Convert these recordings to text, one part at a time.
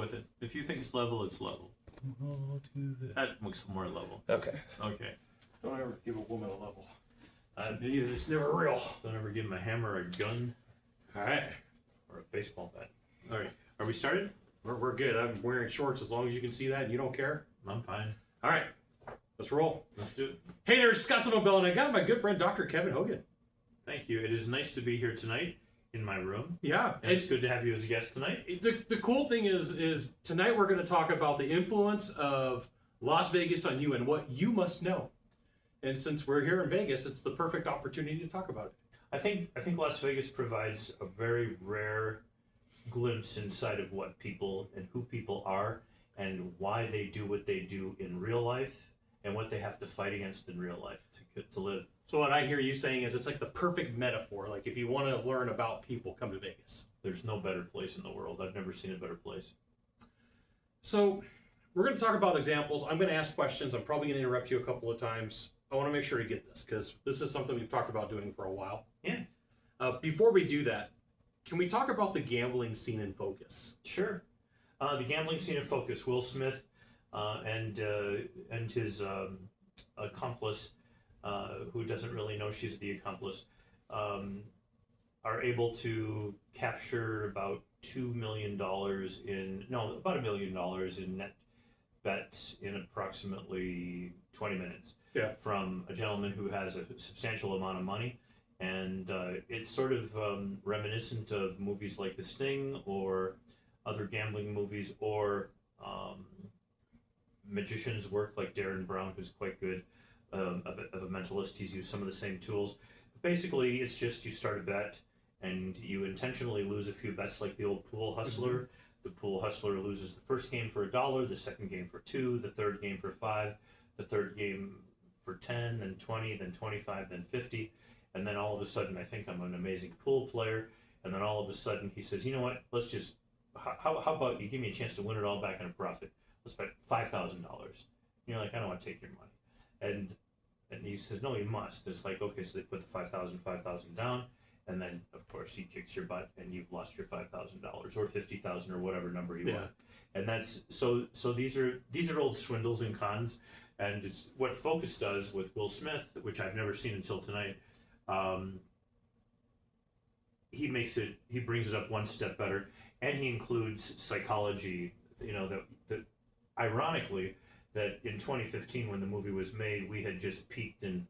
with it. If you think it's level, it's level. That looks more level. Okay. Okay. Don't ever give a woman a level. It's never real. Don't ever give him a hammer, a gun. Alright. Or a baseball bat. Alright. Are we started? We're good. I'm wearing shorts as long as you can see that and you don't care. I'm fine. Alright. Let's roll. Let's do it. Hey there, it's Scott Nobel, and I got my good friend Dr. Kevin Hogan. Thank you. It is nice to be here tonight in my room. Yeah. And it's good to have you as a guest tonight. The cool thing is tonight we're going to talk about the influence of Las Vegas on you and what you must know. And since we're here in Vegas, it's the perfect opportunity to talk about it. I think Las Vegas provides a very rare glimpse inside of what people and who people are and why they do what they do in real life and what they have to fight against in real life to live. So what I hear you saying is it's like the perfect metaphor. Like if you want to learn about people, come to Vegas. There's no better place in the world. I've never seen a better place. So we're going to talk about examples. I'm going to ask questions. I'm probably going to interrupt you a couple of times. I want to make sure you get this because this is something we've talked about doing for a while. Yeah. Before we do that, can we talk about the gambling scene in Focus? Sure. The gambling scene in Focus. Will Smith and his accomplice, who doesn't really know she's the accomplice, are able to capture about $2 million about $1 million in net bets in approximately 20 minutes. Yeah. From a gentleman who has a substantial amount of money. And it's sort of reminiscent of movies like The Sting or other gambling movies or magician's work like Darren Brown, who's quite good, of a mentalist. He's used some of the same tools. But basically, it's just you start a bet and you intentionally lose a few bets like the old pool hustler. Mm-hmm. The pool hustler loses the first game for $1, the second game for $2, the third game for $5, the third game for 10, then 20, then 25, then 50. And then all of a sudden, I think I'm an amazing pool player. And then all of a sudden, he says, you know what, let's just, how about you give me a chance to win it all back in a profit? Let's bet $5,000. You're like, I don't want to take your money. And he says, no, you must. It's like, okay, so they put the $5,000 down. And then, of course, he kicks your butt and you've lost your $5,000 or $50,000 or whatever number you want. And that's, so these are old swindles and cons. And it's what Focus does with Will Smith, which I've never seen until tonight. He brings it up one step better, and he includes psychology. You know, that ironically, that in 2015 when the movie was made, we had just peaked in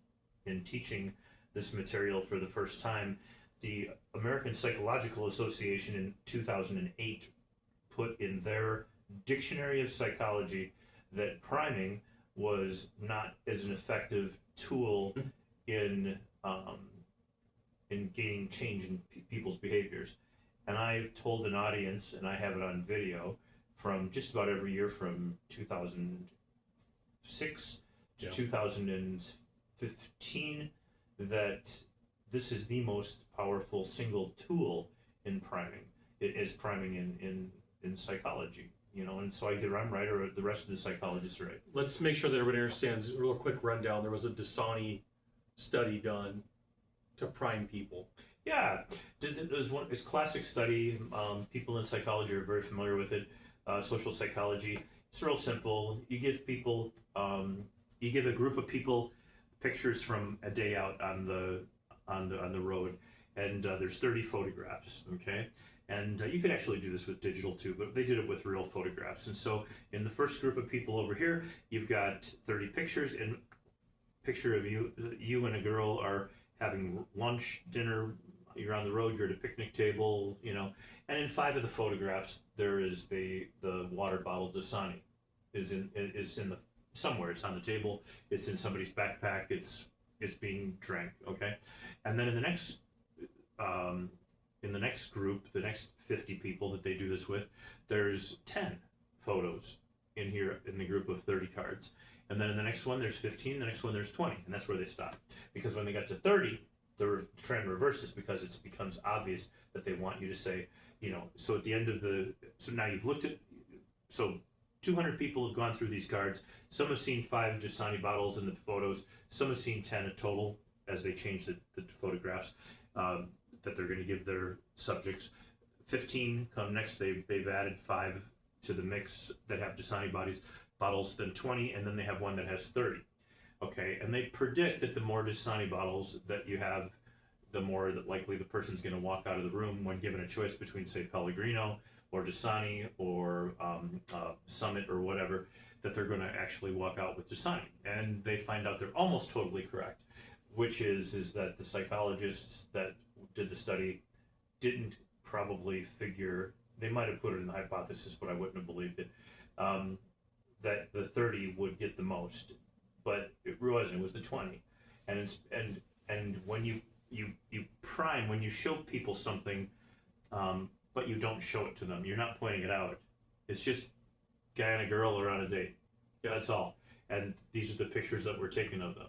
teaching this material for the first time. The American Psychological Association in 2008 put in their dictionary of psychology that priming was not as an effective tool in gaining change in people's behaviors. And I told an audience, and I have it on video, from just about every year from 2006 to 2015, that this is the most powerful single tool in priming. It is priming in psychology. You know, and so either I'm right or the rest of the psychologists are right. Let's make sure that everybody understands. A real quick rundown. There was a Dasani study done to prime people. Yeah, there's this classic study. People in psychology are very familiar with it. Social psychology. It's real simple. You give a group of people pictures from a day out on the road, and there's 30 photographs. Okay. And you could actually do this with digital too, but they did it with real photographs. And so in the first group of people over here, you've got 30 pictures, and picture of you and a girl are having lunch, dinner, you're on the road, you're at a picnic table, you know. And in 5 of the photographs, there is the water bottle Dasani is in the somewhere. It's on the table. It's in somebody's backpack. It's being drank. Okay, and then in the next group, the next 50 people that they do this with, there's 10 photos in here in the group of 30 cards. And then in the next one, there's 15, the next one, there's 20, and that's where they stop. Because when they got to 30, the trend reverses because it becomes obvious that they want you to say, you know, so at the end of so now you've looked at, so 200 people have gone through these cards. Some have seen 5 Dasani bottles in the photos. Some have seen 10 a total as they change the photographs that they're going to give their subjects. 15 come next. They've added 5 to the mix that have Dasani bottles, then 20, and then they have one that has 30. Okay, and they predict that the more Dasani bottles that you have, the more that likely the person's going to walk out of the room when given a choice between, say, Pellegrino or Dasani or Summit or whatever, that they're going to actually walk out with Dasani. And they find out they're almost totally correct, which is that the psychologists that did the study didn't probably figure, they might have put it in the hypothesis, but I wouldn't have believed it, that the 30 would get the most, but it wasn't. It was the 20, and when you prime, when you show people something, but you don't show it to them, you're not pointing it out. It's just guy and a girl are on a date. That's all. And these are the pictures that were taken of them.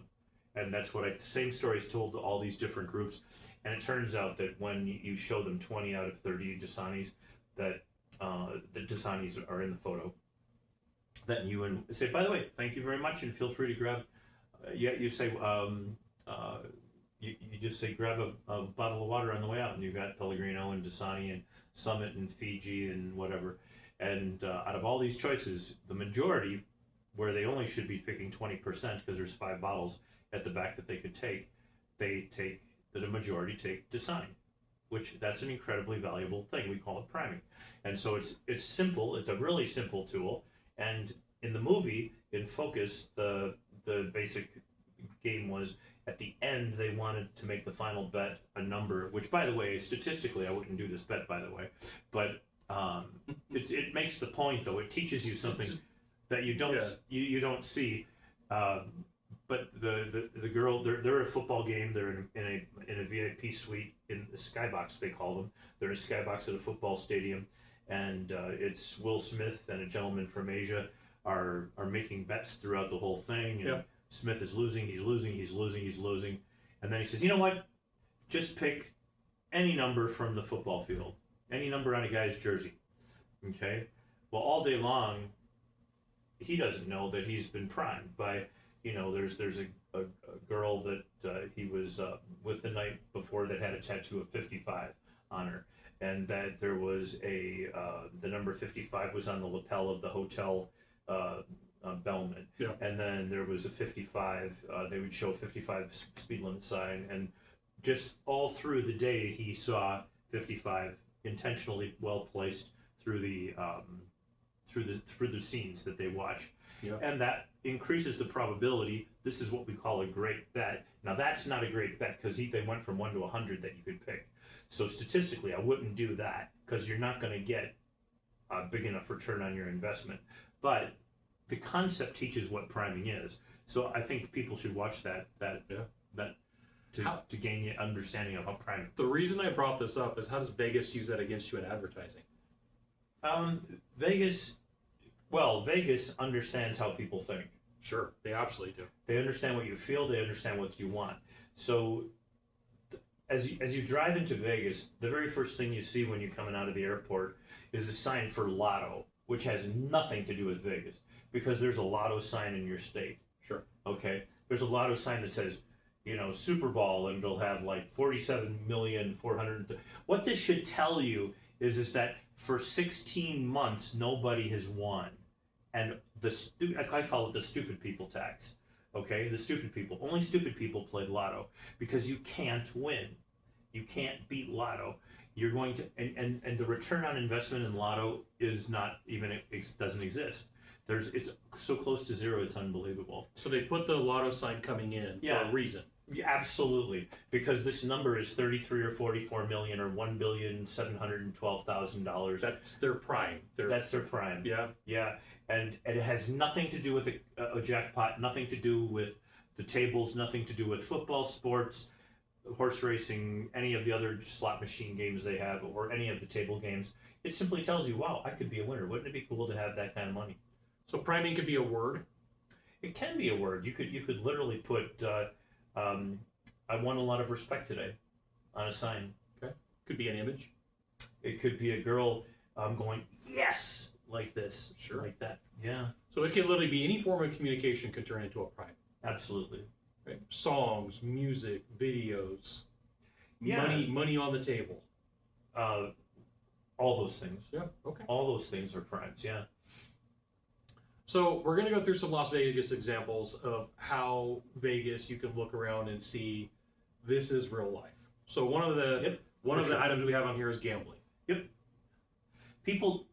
And that's what same stories told to all these different groups. And it turns out that when you show them 20 out of 30 Dasanis, that the Dasanis are in the photo. That you and say, by the way, thank you very much, and feel free to grab. You say, you just say, grab a bottle of water on the way out, and you got Pellegrino and Dasani and Summit and Fiji and whatever. And out of all these choices, the majority, where they only should be picking 20% because there's 5 bottles at the back that they could take, the majority take Dasani, which that's an incredibly valuable thing. We call it priming. And so it's simple. It's a really simple tool. And in the movie, in Focus, the basic game was at the end they wanted to make the final bet a number, which, by the way, statistically I wouldn't do this bet, by the way, but it makes the point, though. It teaches you something that you don't you don't see. But the girl, they're at a football game. They're in a VIP suite in the skybox, they call them. They're in a skybox at a football stadium, and it's Will Smith and a gentleman from Asia are making bets throughout the whole thing. And Smith is losing, he's losing, and then he says, "You know what? Just pick any number from the football field, any number on a guy's jersey." Okay. Well, all day long, he doesn't know that he's been primed by. There's a girl that he was with the night before that had a tattoo of 55 on her, and that there was the number 55 was on the lapel of the hotel bellman, and then there was a 55. They would show a 55 speed limit sign, and just all through the day he saw 55 intentionally well placed through the scenes that they watch. And that increases the probability. This is what we call a great bet. Now that's not a great bet because they went from 1 to 100 that you could pick. So statistically, I wouldn't do that because you're not going to get a big enough return on your investment. But the concept teaches what priming is. So I think people should watch that to gain the understanding of how priming. The reason I brought this up is, how does Vegas use that against you in advertising? Vegas understands how people think. Sure, they absolutely do. They understand what you feel. They understand what you want. So as you drive into Vegas, the very first thing you see when you're coming out of the airport is a sign for Lotto, which has nothing to do with Vegas, because there's a Lotto sign in your state. Sure. Okay? There's a Lotto sign that says, Super Bowl, and it'll have like 47,400,000. What this should tell you is that for 16 months, nobody has won. And I call it the stupid people tax. Okay? The stupid people. Only stupid people play Lotto because you can't win. You can't beat Lotto. You're going to, and the return on investment in Lotto is not even, it doesn't exist. It's so close to zero, it's unbelievable. So they put the Lotto sign coming in for a reason. Yeah, absolutely, because this number is 33 or 44 million or $1,712,000. That's their prime. That's their prime. Yeah, and it has nothing to do with a jackpot, nothing to do with the tables, nothing to do with football, sports, horse racing, any of the other slot machine games they have, or any of the table games. It simply tells you, wow, I could be a winner. Wouldn't it be cool to have that kind of money? So priming could be a word? It can be a word. You could literally put, I won a lot of respect today on a sign. Okay. Could be an image. It could be a girl going, yes, like this. Sure. Like that. Yeah. So it can literally be any form of communication could turn into a prime. Absolutely. Right. Songs, music, videos, Yeah. money on the table. All those things. Yeah. Okay. All those things are crimes. Yeah. So we're going to go through some Las Vegas examples of how Vegas you can look around and see this is real life. So one of the items we have on here is gambling. Yep. People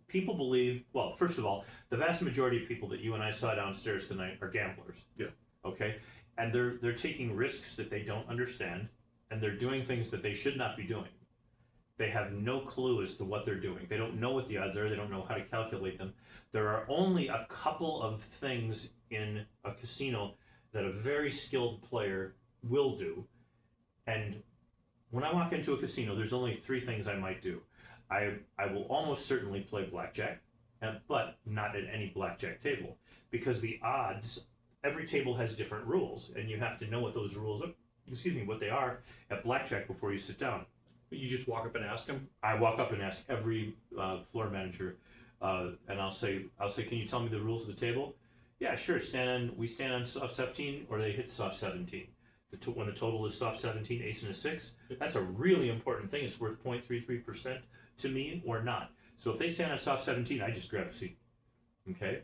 believe. Well, first of all, the vast majority of people that you and I saw downstairs tonight are gamblers. Yeah. Okay, and they're taking risks that they don't understand, and they're doing things that they should not be doing. They have no clue as to what they're doing. They don't know what the odds are. They don't know how to calculate them. There are only a couple of things in a casino that a very skilled player will do. And when I walk into a casino, there's only 3 things I might do. I will almost certainly play blackjack, but not at any blackjack table, because the odds, every table has different rules, and you have to know what those rules are, what they are at blackjack before you sit down. You just walk up and ask them? I walk up and ask every floor manager, and I'll say, can you tell me the rules of the table? Yeah, sure. We stand on soft 17, or they hit soft 17. When the total is soft 17, ace and a 6, that's a really important thing. It's worth 0.33% to me or not. So if they stand on soft 17, I just grab a seat. Okay?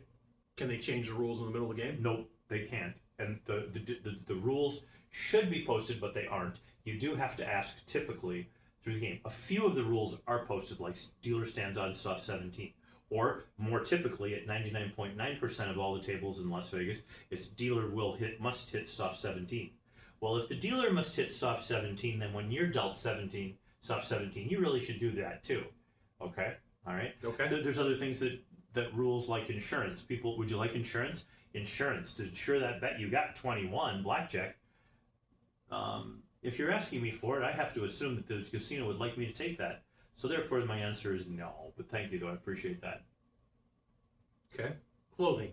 Can they change the rules in the middle of the game? Nope, they can't. And the rules should be posted, but they aren't. You do have to ask typically through the game. A few of the rules are posted, like dealer stands on soft 17. Or more typically, at 99.9% of all the tables in Las Vegas, it's dealer must hit soft 17. Well, if the dealer must hit soft 17, then when you're dealt soft 17, you really should do that too. Okay? All right? Okay. There's other things that rules, like insurance. People, would you like insurance? Insurance, to insure that bet you got 21, blackjack. If you're asking me for it, I have to assume that the casino would like me to take that. So therefore, my answer is no. But thank you, though. I appreciate that. Okay. Clothing.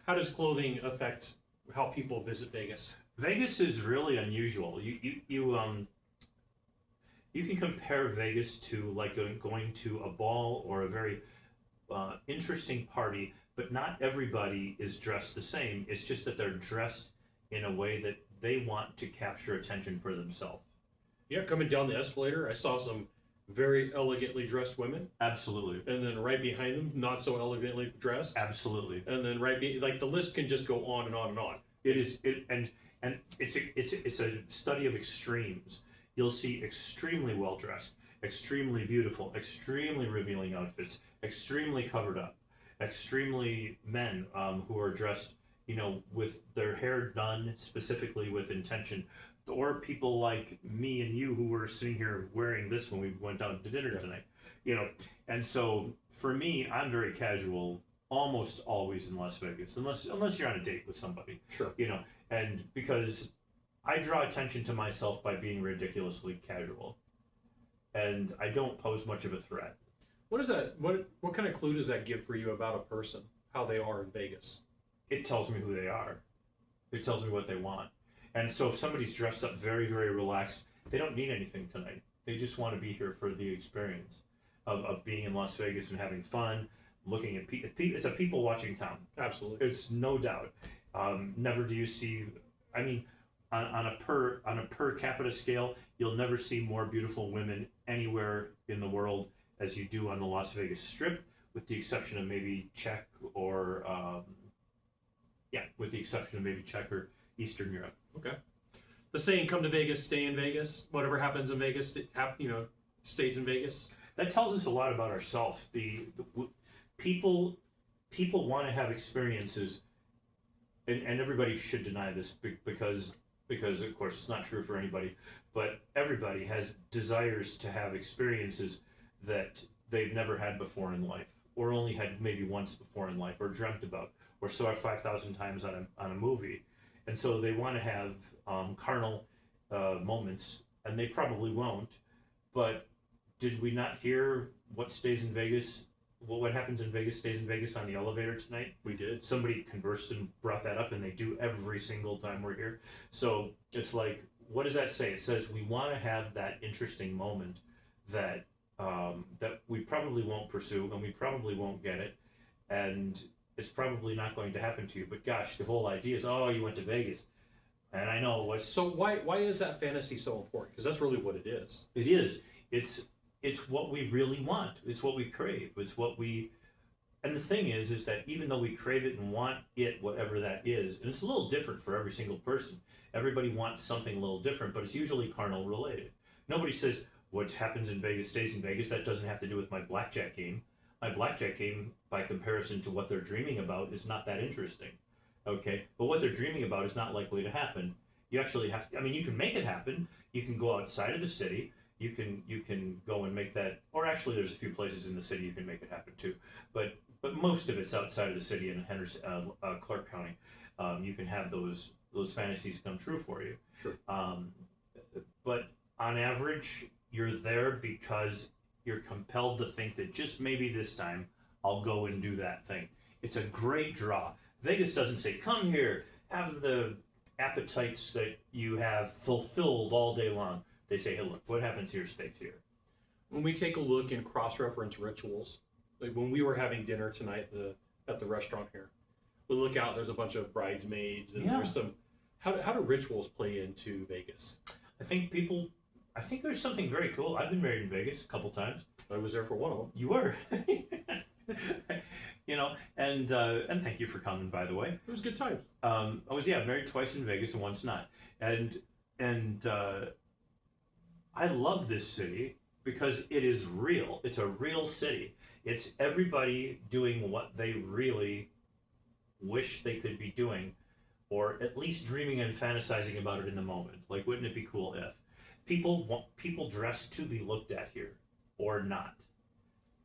How does clothing affect how people visit Vegas? Vegas is really unusual. You can compare Vegas to like going to a ball or a very interesting party, but not everybody is dressed the same. It's just that they're dressed in a way that they want to capture attention for themselves. Yeah, coming down the escalator, I saw some very elegantly dressed women. Absolutely. And then right behind them, not so elegantly dressed. Absolutely. And then like the list can just go on and on and on. And it's a study of extremes. You'll see extremely well dressed, extremely beautiful, extremely revealing outfits, extremely covered up, extremely men who are dressed, with their hair done specifically with intention, or people like me and you who were sitting here wearing this when we went out to dinner tonight, And so for me, I'm very casual almost always in Las Vegas, unless you're on a date with somebody. Sure. And because I draw attention to myself by being ridiculously casual, and I don't pose much of a threat. What is that? What kind of clue does that give for you about a person, how they are in Vegas? It tells me who they are. It tells me what they want. And so if somebody's dressed up very, very relaxed, they don't need anything tonight. They just want to be here for the experience of being in Las Vegas and having fun, looking at people. It's a people watching town. Absolutely. It's no doubt. Never do you see, on a per capita scale, you'll never see more beautiful women anywhere in the world as you do on the Las Vegas Strip, with the exception of maybe Czech or Eastern Europe. Okay. The saying, come to Vegas, stay in Vegas. Whatever happens in Vegas, stays in Vegas. That tells us a lot about ourselves. The people want to have experiences, and everybody should deny this because of course it's not true for anybody, but everybody has desires to have experiences that they've never had before in life, or only had maybe once before in life, or dreamt about, or saw 5,000 times on a movie. And so they want to have carnal moments, and they probably won't. But did we not hear what stays in Vegas? What happens in Vegas stays in Vegas on the elevator tonight? We did. Somebody conversed and brought that up, and they do every single time we're here. So it's like, what does that say? It says we want to have that interesting moment that that we probably won't pursue, and we probably won't get it, and it's probably not going to happen to you. But gosh, the whole idea is, you went to Vegas, and I know what's. So why is that fantasy so important? Because that's really what it is. It is. It's it's what we really want. It's what we crave. It's what we. And the thing is that even though we crave it and want it, whatever that is, and it's a little different for every single person. Everybody wants something a little different, but it's usually carnal related. Nobody says what happens in Vegas stays in Vegas. That doesn't have to do with my blackjack game. My blackjack game, by comparison to what they're dreaming about, is not that interesting. Okay, but what they're dreaming about is not likely to happen. You actually have to. I mean, you can make it happen. You can go outside of the city. You can go and make that. Or actually, there's a few places in the city you can make it happen too. But most of it's outside of the city in Henderson, Clark County. You can have those fantasies come true for you. Sure. But on average, you're there because you're compelled to think that just maybe this time I'll go and do that thing. It's a great draw. Vegas doesn't say, come here, have the appetites that you have fulfilled all day long. They say, hey, look, what happens here stays here. When we take a look and cross-reference rituals, like when we were having dinner tonight at the restaurant here, we look out, there's a bunch of bridesmaids, and there's some, how do rituals play into Vegas? I think there's something very cool. I've been married in Vegas a couple times. I was there for one of them. You were. And thank you for coming, by the way. It was good times. I was married twice in Vegas and once not. And I love this city because it is real. It's a real city. It's everybody doing what they really wish they could be doing, or at least dreaming and fantasizing about it in the moment. Like, wouldn't it be cool if people dress to be looked at here or not?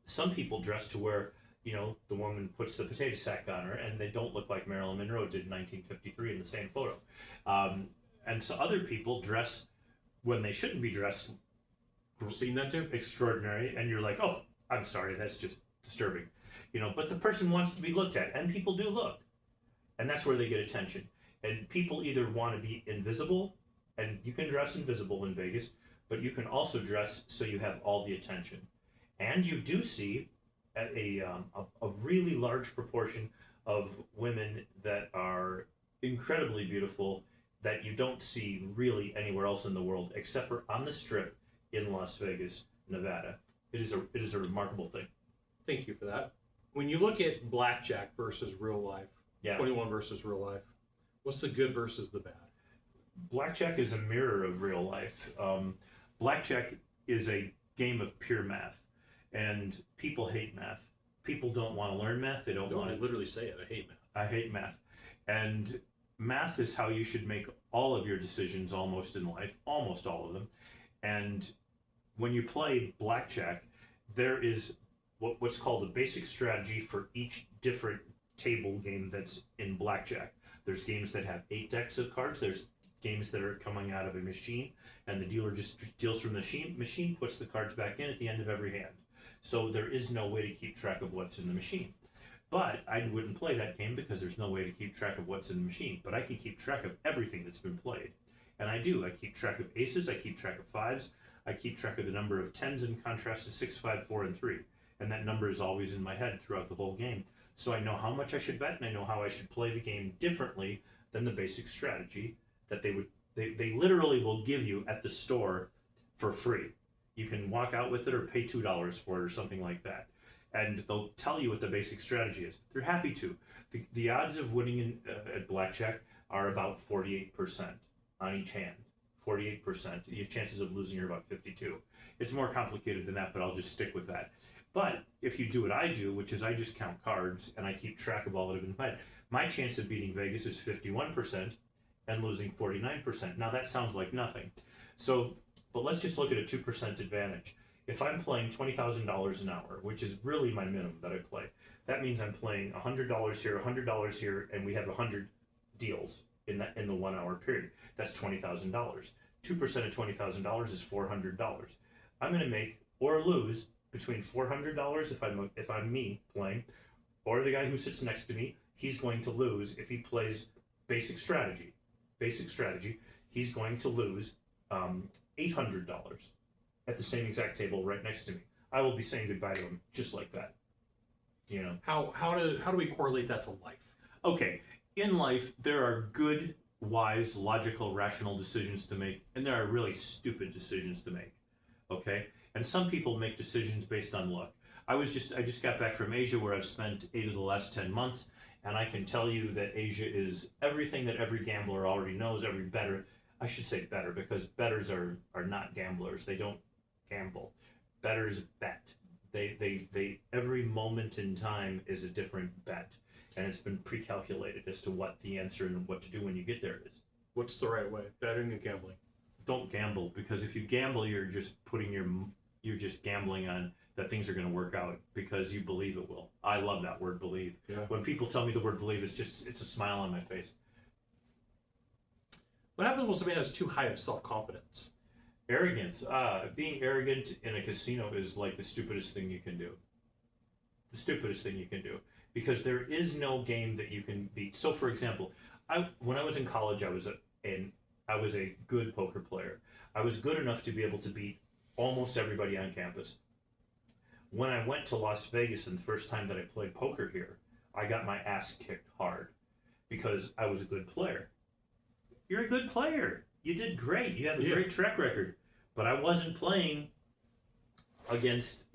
Some people dress to where, the woman puts the potato sack on her and they don't look like Marilyn Monroe did in 1953 in the same photo. And so other people dress when they shouldn't be dressed. You've seen that too? Extraordinary. And you're like, oh, I'm sorry, that's just disturbing. But the person wants to be looked at, and people do look. And that's where they get attention. And people either want to be invisible, and you can dress invisible in Vegas, but you can also dress so you have all the attention. And you do see a really large proportion of women that are incredibly beautiful that you don't see really anywhere else in the world except for on the Strip in Las Vegas, Nevada. It is a remarkable thing. Thank you for that. When you look at Blackjack versus real life, 21 versus real life, what's the good versus the bad? Blackjack is a mirror of real life. Blackjack is a game of pure math, and people hate math. People don't want to learn math. They don't want to literally say it. I hate math. I hate math. And math is how you should make all of your decisions almost in life, almost all of them. And when you play Blackjack, there is what's called a basic strategy for each different table game that's in Blackjack. There's games that have 8 decks of cards. There's games that are coming out of a machine, and the dealer just deals from the machine, puts the cards back in at the end of every hand. So there is no way to keep track of what's in the machine. But I wouldn't play that game because there's no way to keep track of what's in the machine. But I can keep track of everything that's been played. And I do. I keep track of aces, I keep track of 5s, I keep track of the number of 10s in contrast to 6, 5, 4, and 3. And that number is always in my head throughout the whole game. So I know how much I should bet, and I know how I should play the game differently than the basic strategy that they literally will give you at the store for free. You can walk out with it or pay $2 for it or something like that. And they'll tell you what the basic strategy is. They're happy to. The odds of winning at Blackjack are about 48% on each hand. 48%. Your chances of losing are about 52. It's more complicated than that, but I'll just stick with that. But if you do what I do, which is I just count cards and I keep track of all that have been played, my chance of beating Vegas is 51% and losing 49%. Now that sounds like nothing. But let's just look at a 2% advantage. If I'm playing $20,000 an hour, which is really my minimum that I play, that means I'm playing $100 here, $100 here, and we have 100 deals in the 1 hour period. That's $20,000. 2% of $20,000 is $400. I'm going to make or lose between $400 if I'm me playing, or the guy who sits next to me. He's going to lose if he plays basic strategy. He's going to lose $800 at the same exact table right next to me. I will be saying goodbye to him just like that. How do we correlate that to life? Okay, in life there are good, wise, logical, rational decisions to make, and there are really stupid decisions to make. Okay, and some people make decisions based on luck. I just got back from Asia, where I've spent 8 of the last 10 months, and I can tell you that Asia is everything that every gambler already knows. Every bettor, I should say bettor, because bettors are not gamblers. They don't gamble. Bettors bet. They every moment in time is a different bet, and it's been pre-calculated as to what the answer and what to do when you get there is. What's the right way? Betting and gambling. Don't gamble, because if you gamble, you're just gambling on that things are going to work out because you believe it will. I love that word, believe. Yeah. When people tell me the word believe, it's a smile on my face. What happens when somebody has too high of self-confidence? Arrogance. Being arrogant in a casino is like the stupidest thing you can do. The stupidest thing you can do. Because there is no game that you can beat. So, for example, when I was in college, I was a good poker player. I was good enough to be able to beat almost everybody on campus. When I went to Las Vegas, and the first time that I played poker here, I got my ass kicked hard because I was a good player. You're a good player. You did great. You have a great track record. But I wasn't playing against,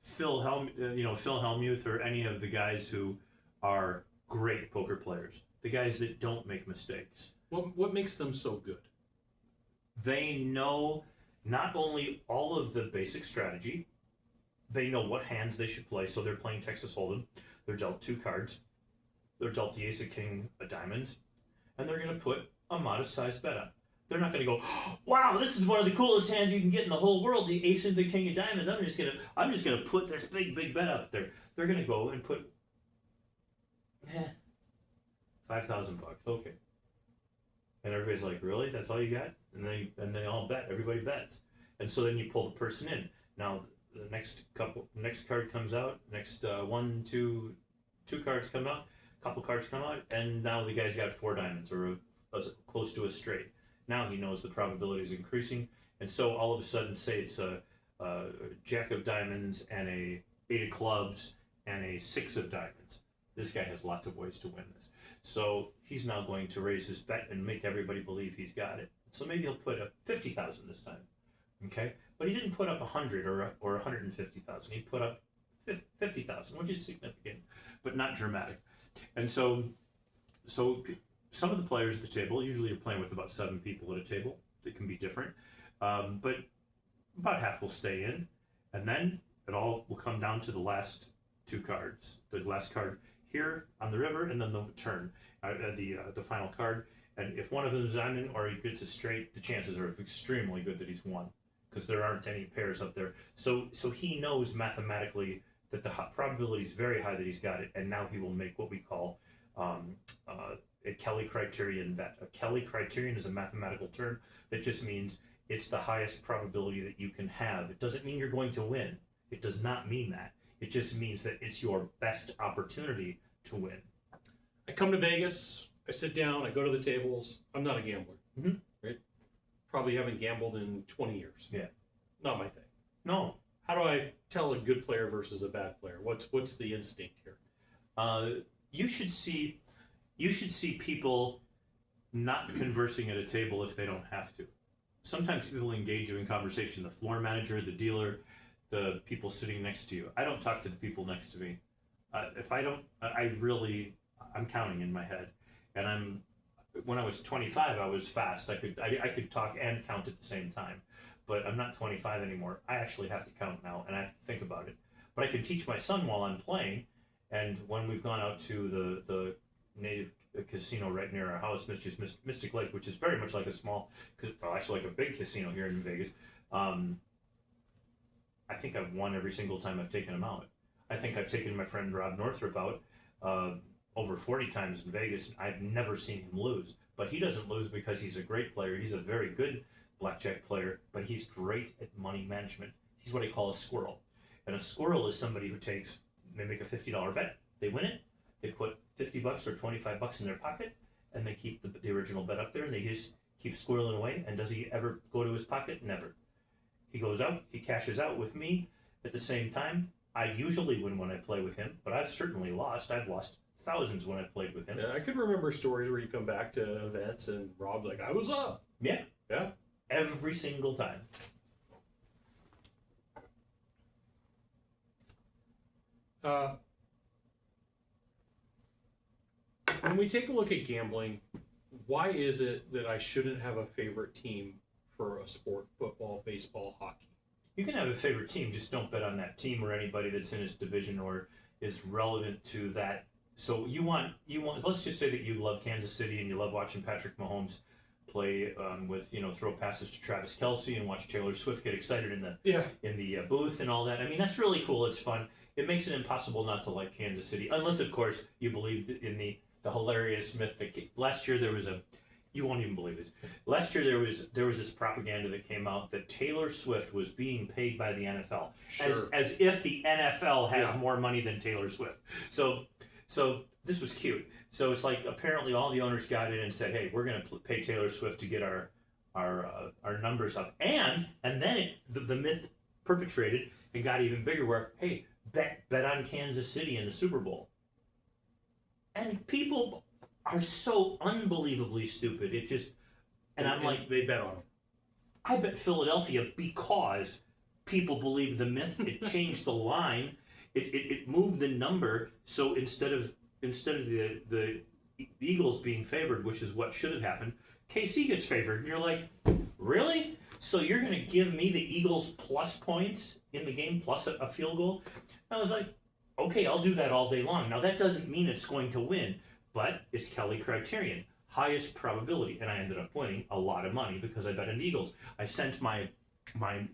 Phil Hellmuth or any of the guys who are great poker players. The guys that don't make mistakes. What makes them so good? They know not only all of the basic strategy, they know what hands they should play. So they're playing Texas Hold'em. They're dealt 2 cards. They're dealt the ace of king of diamonds. And they're going to put a modest-sized bet on. They're not going to go, wow, this is one of the coolest hands you can get in the whole world, the ace of the king of diamonds. I'm just gonna put this big bet out there. They're going to go and put $5,000. Okay. And everybody's like, really? That's all you got? And they all bet. Everybody bets. And so then you pull the person in. Now the next card comes out. Next 2 cards come out. Couple cards come out, and now the guy's got 4 diamonds or close to a straight. Now he knows the probability is increasing, and so all of a sudden, say it's a jack of diamonds and a 8 of clubs and a 6 of diamonds. This guy has lots of ways to win this. So he's now going to raise his bet and make everybody believe he's got it. So maybe he'll put up 50,000 this time, okay? But he didn't put up 100 or 150,000. He put up 50,000, which is significant, but not dramatic. And so some of the players at the table, usually you're playing with about 7 people at a table. It can be different, but about half will stay in, and then it all will come down to the last 2 cards. The last card here on the river, and then the turn, the final card. And if one of them is diamond or he gets a straight, the chances are extremely good that he's won, because there aren't any pairs up there. So he knows mathematically that the probability is very high that he's got it, and now he will make what we call a Kelly criterion bet. A Kelly criterion is a mathematical term that just means it's the highest probability that you can have. It doesn't mean you're going to win. It does not mean that. It just means that it's your best opportunity to win. I come to Vegas, I sit down, I go to the tables. I'm not a gambler, right? Probably haven't gambled in 20 years. Yeah. Not my thing. No. How do I tell a good player versus a bad player? What's the instinct here? You should see people not conversing at a table if they don't have to. Sometimes people engage you in conversation, the floor manager, the dealer, the people sitting next to you. I don't talk to the people next to me. If I don't, I'm counting in my head. And when I was 25, I was fast. I could talk and count at the same time. But I'm not 25 anymore. I actually have to count now, and I have to think about it. But I can teach my son while I'm playing. And when we've gone out to the native casino right near our house, Mystic Lake, which is very much like a actually like a big casino here in Vegas, I think I've won every single time I've taken him out. I think I've taken my friend Rob Northrop out over 40 times in Vegas. I've never seen him lose. But he doesn't lose because he's a great player. He's a very good blackjack player, but he's great at money management. He's what I call a squirrel. And a squirrel is somebody who they make a $50 bet, they win it, they put $50 or $25 in their pocket, and they keep the original bet up there, and they just keep squirreling away. And does he ever go to his pocket? Never. He goes out, he cashes out with me at the same time. I usually win when I play with him, but I've certainly lost. I've lost thousands when I played with him. Yeah, I can remember stories where you come back to events and Rob's like, I was up. Yeah. Yeah. Every single time. When we take a look at gambling, why is it that I shouldn't have a favorite team for a sport, football, baseball, hockey? You can have a favorite team, just don't bet on that team or anybody that's in its division or is relevant to that. So you want. Let's just say that you love Kansas City and you love watching Patrick Mahomes play with throw passes to Travis Kelce and watch Taylor Swift get excited in the booth and all that. I mean, that's really cool. It's fun. It makes it impossible not to like Kansas City, unless of course you believe in the hilarious myth that last year there was a. You won't even believe this. Last year there was this propaganda that came out that Taylor Swift was being paid by the NFL, Sure. as if the NFL has Yeah. more money than Taylor Swift. So this was cute. So it's like apparently all the owners got in and said, "Hey, we're going to pay Taylor Swift to get our numbers up," and then the myth perpetrated and got even bigger. Where hey, bet on Kansas City in the Super Bowl, and people are so unbelievably stupid. It just, and I'm like, they bet on them. I bet Philadelphia because people believe the myth. It changed the line. It moved the number. So instead of the Eagles being favored, which is what should have happened, KC gets favored. And you're like, really? So you're going to give me the Eagles plus points in the game plus a field goal? I was like, okay, I'll do that all day long. Now that doesn't mean it's going to win. But it's Kelly criterion, highest probability, and I ended up winning a lot of money because I bet on the Eagles. I sent my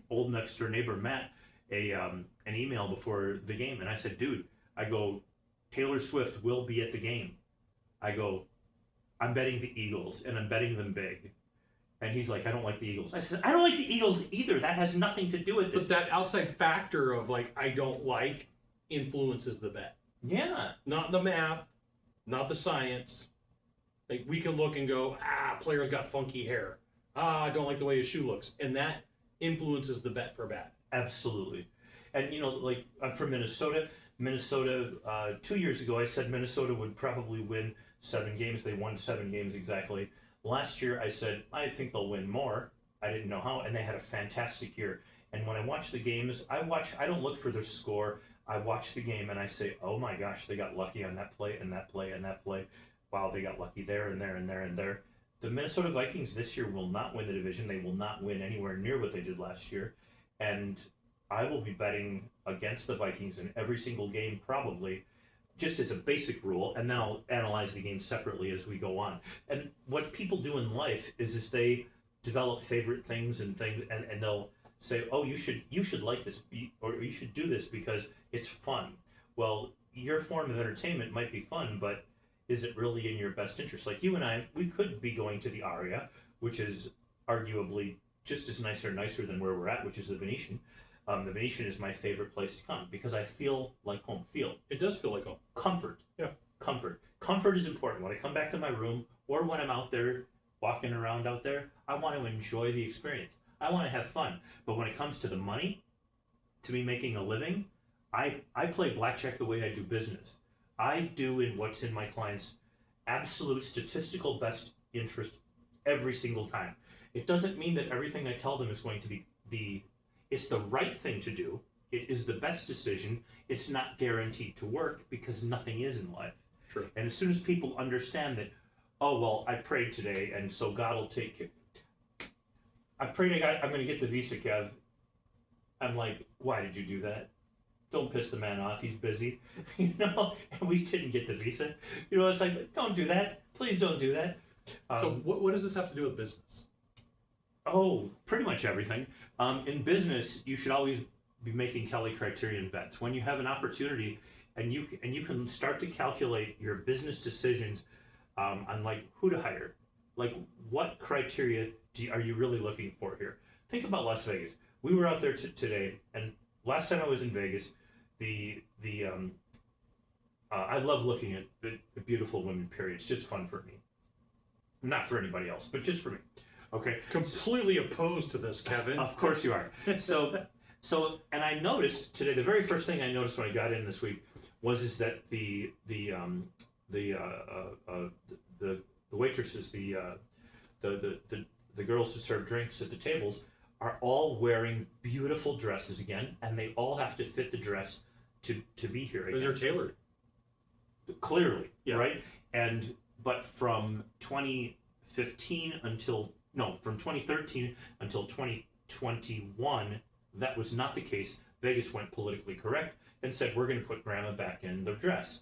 old next door neighbor Matt an email before the game, and I said, "Dude, I go, Taylor Swift will be at the game. I go, I'm betting the Eagles, and I'm betting them big." And he's like, "I don't like the Eagles." I said, "I don't like the Eagles either. That has nothing to do with this." But that outside factor of like I don't like influences the bet. Yeah, Not the math. Not the science. Like we can look and go, player's got funky hair. I don't like the way his shoe looks, and that influences the bet for bad. absolutely. And like I'm from Minnesota. Minnesota, 2 years ago, I said Minnesota would probably win 7 games. They won 7 games exactly. Last year, I said, I think they'll win more. I didn't know how, and they had a fantastic year. And when I watch the games, I don't look for their score. I watch the game and I say, oh my gosh, they got lucky on that play and that play and that play. Wow, they got lucky there and there and there and there. The Minnesota Vikings this year will not win the division. They will not win anywhere near what they did last year. And I will be betting against the Vikings in every single game probably, just as a basic rule, and then I'll analyze the game separately as we go on. And what people do in life is they develop favorite things and they'll say, oh, you should like this, or you should do this because it's fun. Well, your form of entertainment might be fun, but is it really in your best interest? Like you and I, we could be going to the Aria, which is arguably just as nicer than where we're at, which is the Venetian. The Venetian is my favorite place to come because I feel like home. It does feel like home. Comfort. Yeah. Comfort is important. When I come back to my room or when I'm out there walking around out there, I want to enjoy the experience. I want to have fun. But when it comes to the money, to me making a living, I play blackjack the way I do business. I do in what's in my client's absolute statistical best interest every single time. It doesn't mean that everything I tell them is going to be it's the right thing to do. It is the best decision. It's not guaranteed to work because nothing is in life. True. And as soon as people understand that, oh, well, I prayed today and so God will take care. I prayed I'm going to get the visa, Kev. I'm like, why did you do that? Don't piss the man off. He's busy. And we didn't get the visa. It's like, don't do that. Please don't do that. So what does this have to do with business? Oh, pretty much everything. In business, you should always be making Kelly criterion bets. When you have an opportunity and you can start to calculate your business decisions on like who to hire, like what criteria are you really looking for here? Think about Las Vegas. We were out there today, and last time I was in Vegas, I love looking at the beautiful women. Period. It's just fun for me, not for anybody else, but just for me. Okay. Completely opposed to this, Kevin. Of course you are. So, and I noticed today. The very first thing I noticed when I got in this week is that the waitresses, the girls who serve drinks at the tables, are all wearing beautiful dresses again, and they all have to fit the dress to be here again. They're tailored. Clearly, Yeah. right? But from 2013 until 2021, that was not the case. Vegas went politically correct and said, we're going to put grandma back in the dress.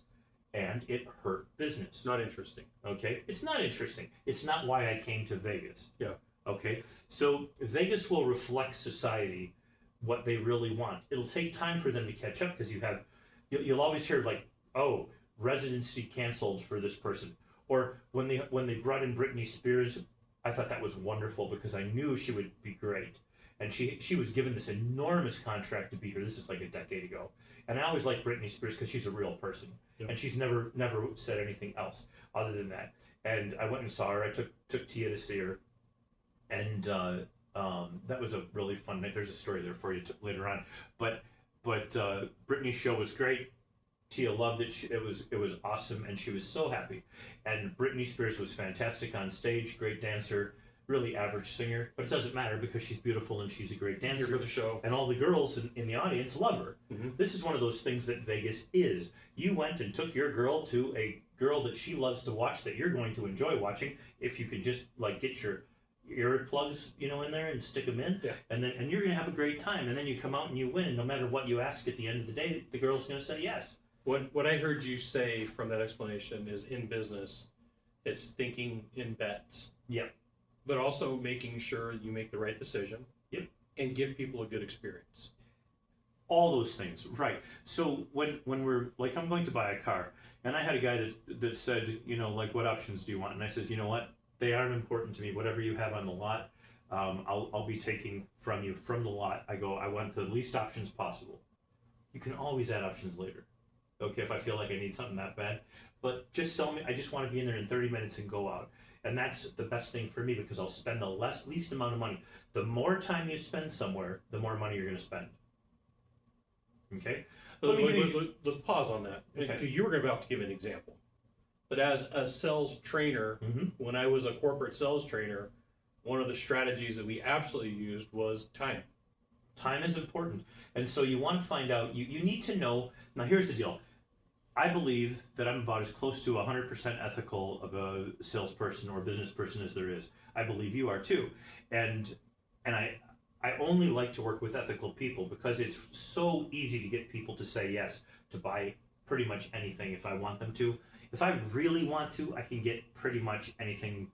And it hurt business. It's not interesting. Okay? It's not interesting. It's not why I came to Vegas. Yeah. Okay? So Vegas will reflect society what they really want. It'll take time for them to catch up because you'll always hear like, oh, residency canceled for this person. Or when they brought in Britney Spears, I thought that was wonderful because I knew she would be great. And she was given this enormous contract to be here. This is like a decade ago. And I always liked Britney Spears because she's a real person. Yep. And she's never said anything else other than that. And I went and saw her. I took Tia to see her. And that was a really fun night. There's a story there for you later on. But Britney's show was great. Tia loved it. It was awesome, and she was so happy. And Britney Spears was fantastic on stage, great dancer, really average singer, but it doesn't matter because she's beautiful and she's a great dancer. Here for the show. And all the girls in the audience love her. Mm-hmm. This is one of those things that Vegas is. You went and took your girl to a girl that she loves to watch, that you're going to enjoy watching if you can just like get your earplugs, in there and stick them in. Yeah. And you're going to have a great time. And then you come out and you win. No matter what you ask at the end of the day, the girl's going to say yes. What I heard you say from that explanation is in business, it's thinking in bets. Yep. But also making sure you make the right decision. Yep. And give people a good experience. All those things, right. So when we're, like, I'm going to buy a car, and I had a guy that said, like, what options do you want? And I says, you know what? They aren't important to me. Whatever you have on the lot, I'll be taking from you from the lot. I want the least options possible. You can always add options later. Okay, if I feel like I need something that bad. But just sell me, I just want to be in there in 30 minutes and go out. And that's the best thing for me because I'll spend the least amount of money. The more time you spend somewhere, the more money you're going to spend. Okay? Let's pause on that. Okay. You were about to give an example. But as a sales trainer, when I was a corporate sales trainer, one of the strategies that we absolutely used was time. Time is important. And so you want to find out, you need to know. Now, here's the deal. I believe that I'm about as close to 100% ethical of a salesperson or business person as there is. I believe you are too. And I only like to work with ethical people because it's so easy to get people to say yes, to buy pretty much anything if I want them to. If I really want to, I can get pretty much anything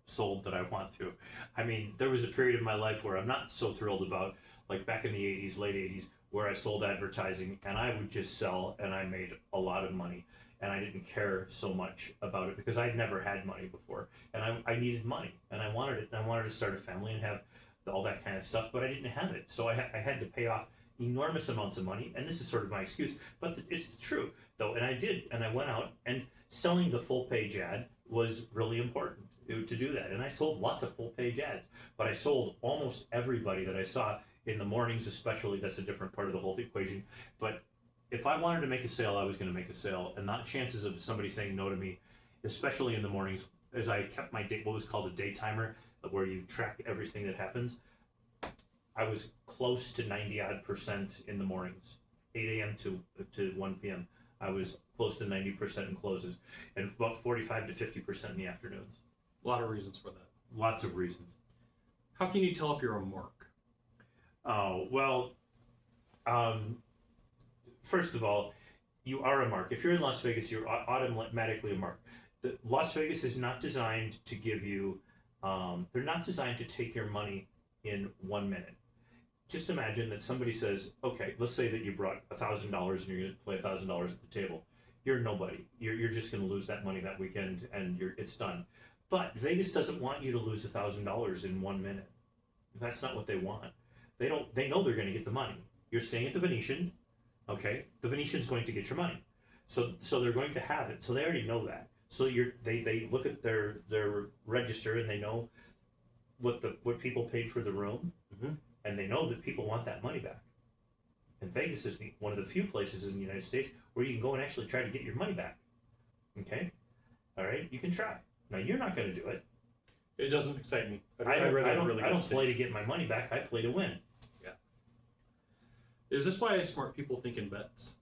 sold that I want to. I mean, there was a period of my life where I'm not so thrilled about, like back in the 80s, late 80s, where I sold advertising and I would just sell and I made a lot of money and I didn't care so much about it because I'd never had money before and I needed money and I wanted it. And I wanted to start a family and have all that kind of stuff, but I didn't have it. So I had to pay off enormous amounts of money, and this is sort of my excuse, but it's true though. And I did, and I went out and selling the full page ad was really important to do that. And I sold lots of full page ads, but I sold almost everybody that I saw in the mornings, especially. That's a different part of the whole equation. But if I wanted to make a sale, I was going to make a sale, and not chances of somebody saying no to me, especially in the mornings, as I kept my what was called a day timer, where you track everything that happens. I was close to 90% in the mornings, 8 a.m. to 1 p.m. I was close to 90% in closes, and about 45 to 50% in the afternoons. A lot of reasons for that. Lots of reasons. How can you tell if you're a mark? Oh, well, first of all, you are a mark. If you're in Las Vegas, you're automatically a mark. Las Vegas is not designed to give you, they're not designed to take your money in 1 minute. Just imagine that somebody says, okay, let's say that you brought $1,000 and you're going to play $1,000 at the table. You're nobody. You're just going to lose that money that weekend and it's done. But Vegas doesn't want you to lose $1,000 in 1 minute. That's not what they want. They know they're going to get the money. You're staying at the Venetian, okay? The Venetian's going to get your money. So they're going to have it. So they already know that. So they look at their register and they know what people paid for the room, and they know that people want that money back. And Vegas is one of the few places in the United States where you can go and actually try to get your money back. Okay? All right? You can try. Now, you're not going to do it. It doesn't excite me. I don't play to get my money back. I play to win. Yeah. Is this why smart people think in bets?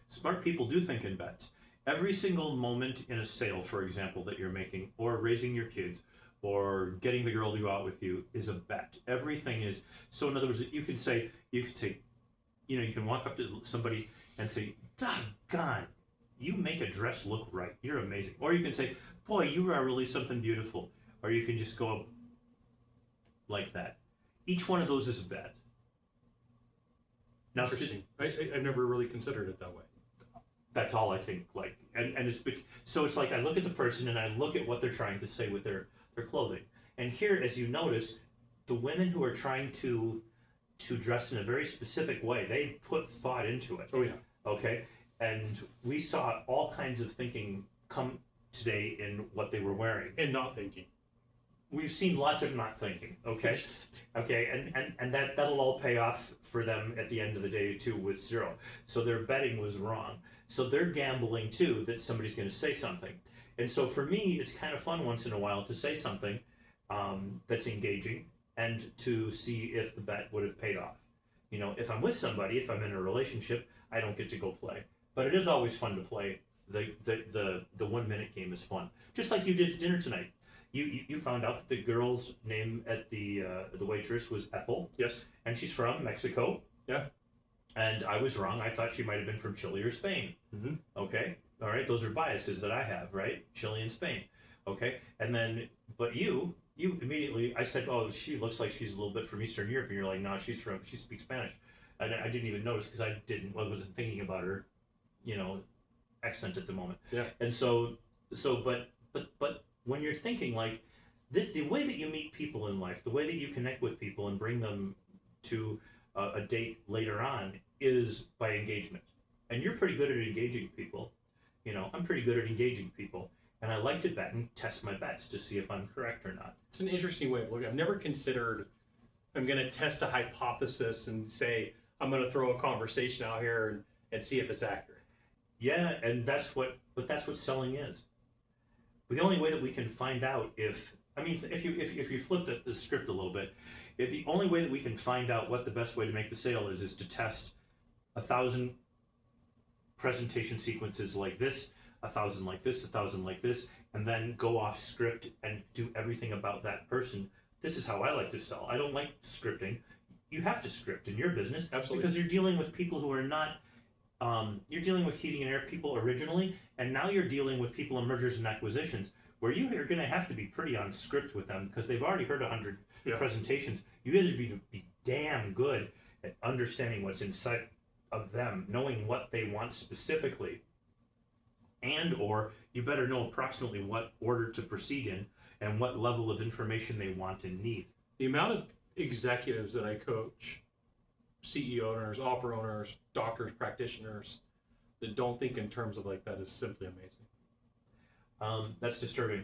Smart people do think in bets. Every single moment in a sale, for example, that you're making, or raising your kids, or getting the girl to go out with you, is a bet. Everything is. So in other words, you could say, you can walk up to somebody and say, "Doggone, you make a dress look right. You're amazing." Or you can say, "Boy, you are really something beautiful." Or you can just go like that. Each one of those is a bet. Now, Interesting. I've never really considered it that way. That's all I think. Like, and it's so it's like I look at the person and I look at what they're trying to say with their clothing. And here, as you notice, the women who are trying to dress in a very specific way, they put thought into it. Oh yeah. Okay, and we saw all kinds of thinking come today in what they were wearing. And not thinking. We've seen lots of not thinking. Okay, and that'll all pay off for them at the end of the day too with zero. So their betting was wrong. So they're gambling too that somebody's going to say something. And so for me, it's kind of fun once in a while to say something that's engaging and to see if the bet would have paid off. You know, if I'm with somebody, if I'm in a relationship, I don't get to go play. But it is always fun to play. The 1 minute game is fun. Just like you did at dinner tonight. You found out that the girl's name at the waitress was Ethel. Yes. And she's from Mexico. Yeah. And I was wrong. I thought she might have been from Chile or Spain. Mm-hmm. Okay. All right. Those are biases that I have, right? Chile and Spain. Okay. And then, but you immediately, I said, "Oh, she looks like she's a little bit from Eastern Europe." And you're like, "No, she speaks Spanish." And I didn't even notice because I wasn't thinking about her, accent at the moment. Yeah. And but when you're thinking like this, the way that you meet people in life, the way that you connect with people and bring them to a date later on is by engagement. And you're pretty good at engaging people. I'm pretty good at engaging people. And I like to bet and test my bets to see if I'm correct or not. It's an interesting way of looking. I've never considered I'm going to test a hypothesis and say I'm going to throw a conversation out here and see if it's accurate. Yeah, and that's what selling is. But the only way that we can find out if you flip the script a little bit, the only way that we can find out what the best way to make the sale is to test 1,000 presentation sequences like this, 1,000 like this, 1,000 like this, and then go off script and do everything about that person. This is how I like to sell. I don't like scripting. You have to script in your business. Absolutely. Because you're dealing with people who are not, you're dealing with heating and air people originally, and now you're dealing with people in mergers and acquisitions, where you are going to have to be pretty on script with them because they've already heard 100 presentations. You either be damn good at understanding what's inside of them, knowing what they want specifically, and or you better know approximately what order to proceed in and what level of information they want and need. The amount of executives that I coach, CEO owners, offer owners, doctors, practitioners, that don't think in terms of like that is simply amazing. That's disturbing.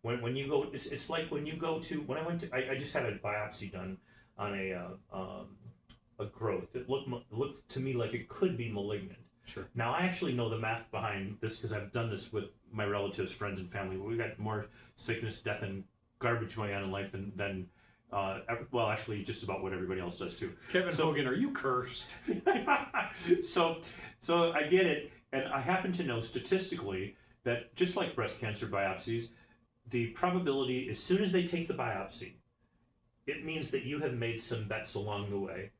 When you go, it's like when you go to, when I just had a biopsy done on a growth. It looked to me like it could be malignant. Sure. Now I actually know the math behind this because I've done this with my relatives, friends, and family. We've got more sickness, death, and garbage going on in life than actually just about what everybody else does too. Kevin Hogan, are you cursed? So I get it, and I happen to know statistically that just like breast cancer biopsies, the probability as soon as they take the biopsy, it means that you have made some bets along the way,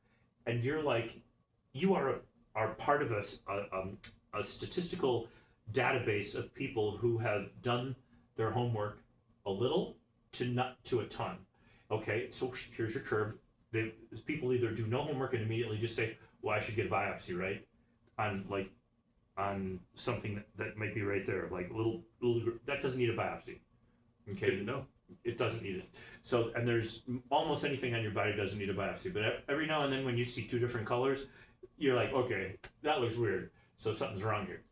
and you are part of a statistical database of people who have done their homework a little to a ton. Okay, so here's your curve. People either do no homework and immediately just say, "Well, I should get a biopsy," right? On something that might be right there, like little that doesn't need a biopsy. Okay, Good to know. It doesn't need it. So, and there's almost anything on your body doesn't need a biopsy. But every now and then, when you see two different colors, you're like, okay, that looks weird. So something's wrong here.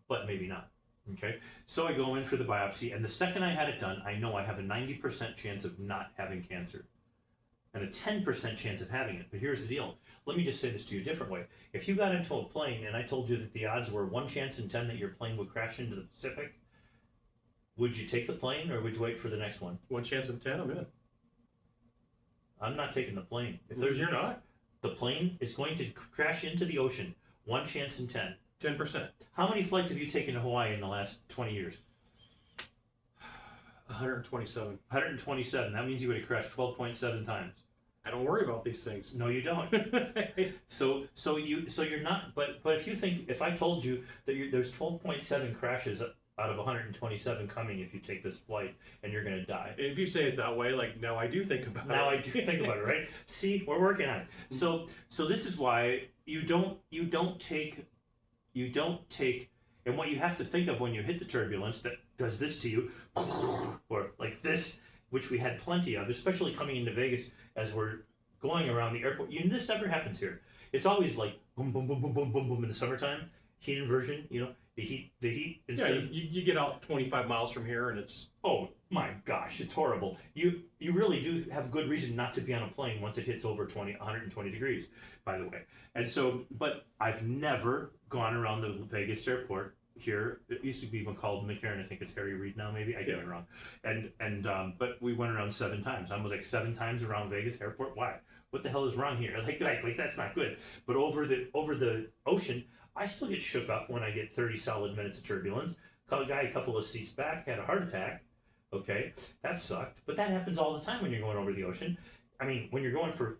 But maybe not. Okay. So I go in for the biopsy, and the second I had it done, I know I have a 90% chance of not having cancer, and a 10% chance of having it. But here's the deal. Let me just say this to you a different way. If you got into a plane and I told you that the odds were 1 chance in 10 that your plane would crash into the Pacific, would you take the plane or would you wait for the next one? 1 chance in 10, I'm in. I'm not taking the plane. You're not? The plane is going to crash into the ocean One chance in 10. 10%. How many flights have you taken to Hawaii in the last 20 years? 127. 127. That means you would have crashed 12.7 times. I don't worry about these things. No, you don't. So you're not. But if you think, if I told you that there's 12.7 crashes out of 127 coming if you take this flight and you're going to die. If you say it that way, like now I do think about it. Now I do think about it, right? See, we're working on it. So this is why you don't take, and what you have to think of when you hit the turbulence that does this to you, or like this, which we had plenty of, especially coming into Vegas as we're going around the airport. This never happens here. It's always like boom, boom, boom, boom, boom, boom, boom in the summertime. Heat inversion, the heat. Yeah, you get out 25 miles from here and it's... Oh my gosh, it's horrible. You really do have good reason not to be on a plane once it hits over 120 degrees, by the way. And so, but I've never gone around the Vegas airport here. It used to be called McCarran. I think it's Harry Reid now, maybe. I get it wrong. But we went around 7 times. I was like 7 times around Vegas airport. Why? What the hell is wrong here? Like that's not good. But over the ocean, I still get shook up when I get 30 solid minutes of turbulence. A guy a couple of seats back had a heart attack. Okay, that sucked. But that happens all the time when you're going over the ocean. I mean, when you're going for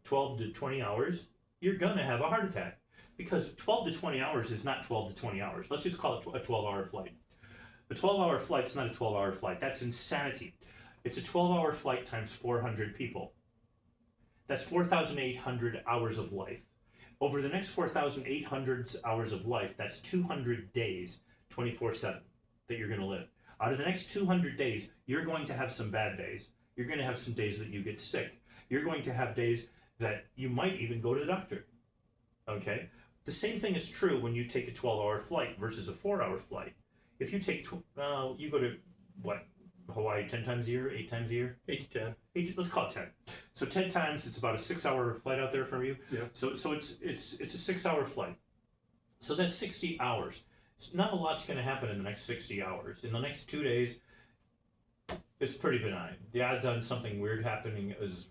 12 to 20 hours, you're gonna have a heart attack. Because 12 to 20 hours is not 12 to 20 hours. Let's just call it a 12-hour flight. A 12-hour flight's not a 12-hour flight. That's insanity. It's a 12-hour flight times 400 people. That's 4,800 hours of life. Over the next 4,800 hours of life, that's 200 days, 24/7, that you're going to live. Out of the next 200 days, you're going to have some bad days. You're going to have some days that you get sick. You're going to have days that you might even go to the doctor. Okay? The same thing is true when you take a 12-hour flight versus a 4-hour flight. If you take, you go to, what, Hawaii 10 times a year, 8 times a year? 8 to 10. Let's call it 10. So 10 times, it's about a 6-hour flight out there from you. Yeah. So it's a 6-hour flight. So that's 60 hours. Not a lot's going to happen in the next 60 hours. In the next 2 days, it's pretty benign. The odds on something weird happening is,